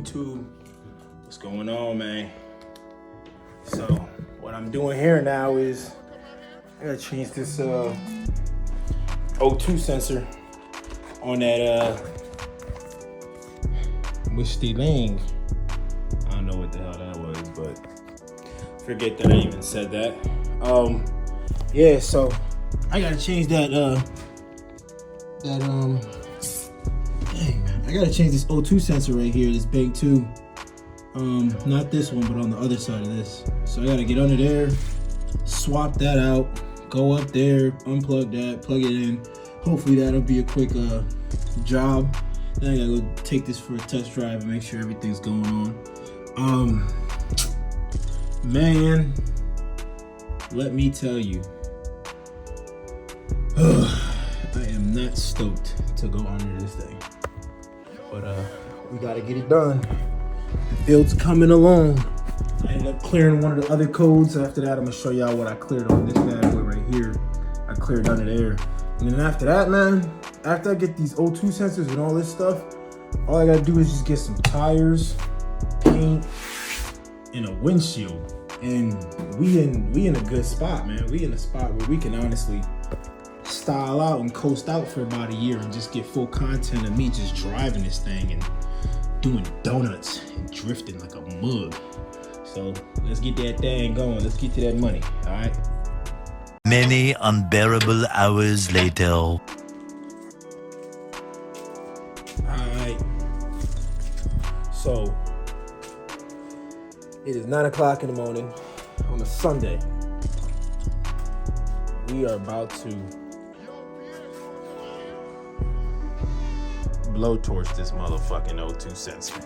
YouTube? What's going on, man? So what I'm doing here now is I gotta change this O2 sensor on that Mustang. I don't know what the hell that was, but forget that I even said that. Yeah, so I gotta change that dang man, I gotta change this O2 sensor right here, this Bang 2. Not this one, but on the other side of this. So I gotta get under there, swap that out, go up there, unplug that, plug it in. Hopefully that'll be a quick job. Then I gotta go take this for a test drive and make sure everything's going on. Man, let me tell you, I am not stoked to go under this thing, but we gotta get it done. The build's coming along. I ended up clearing one of the other codes. After that, I'm gonna show y'all what I cleared on this bad boy right here. I cleared under there. And then after that, man, after I get these O2 sensors and all this stuff, all I gotta do is just get some tires, paint, and a windshield. And we in a good spot, man. We in a spot where we can honestly style out and coast out for about a year and just get full content of me just driving this thing and doing donuts and drifting like a mug. So let's get that thing going. Let's get to that money, all right? Many unbearable hours later. All right. So it is 9 o'clock in the morning on a Sunday. We are about to blowtorch this motherfucking O2 sensor.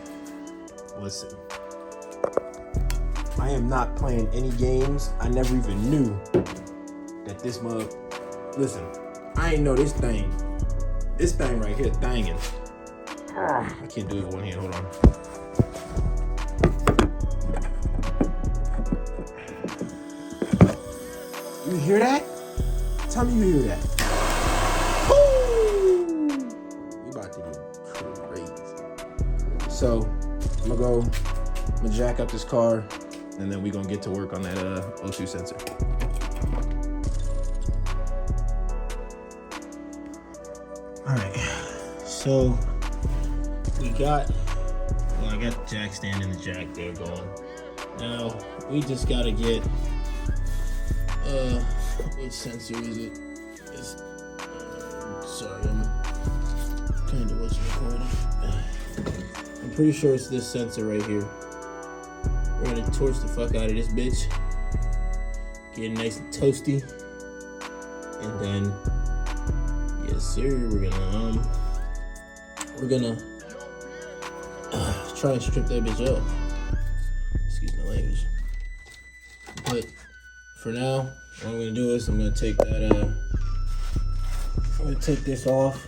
Listen, I am not playing any games. I never even knew that this mug. Listen, I ain't know this thing right here thangin'. I can't do it with one hand. Hold on. You hear that? Tell me you hear that. So I'm gonna jack up this car, and then we're gonna get to work on that O2 sensor. All right, so I got the jack stand and the jack there going. Now we just gotta get which sensor is it? Sorry, I'm kind of watching recording. I'm pretty sure it's this sensor right here. We're gonna torch the fuck out of this bitch. Get it nice and toasty. And then, yes sir, we're gonna try and strip that bitch off. Excuse my language. But for now, what I'm gonna do is I'm gonna take this off.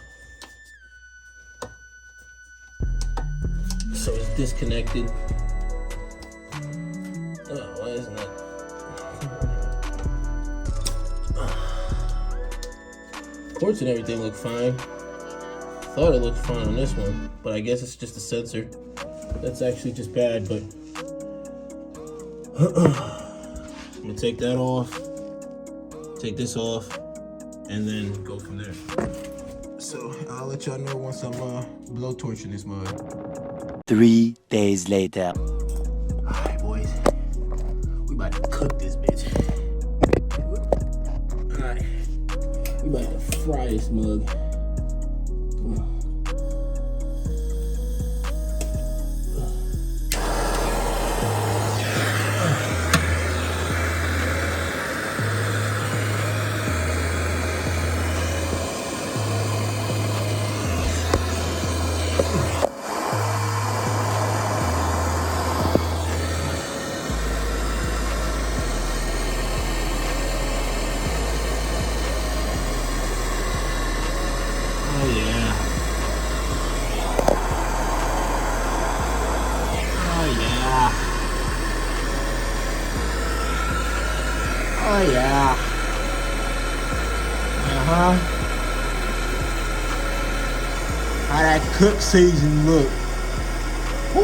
So it's disconnected. Oh, why isn't that? Ports and everything look fine. Thought it looked fine on this one, but I guess it's just a sensor. That's actually just bad, but I'm gonna take that off, take this off, and then go from there. So I'll let y'all know once I'm blow torching this mug. 3 days later. Alright, boys. We about to cook this bitch. Alright. We about to fry this mug. Oh yeah. How that cook season look. Ooh.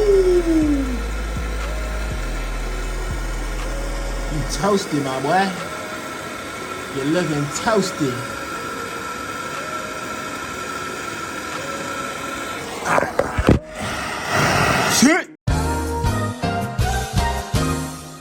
You toasty, my boy. You're looking toasty.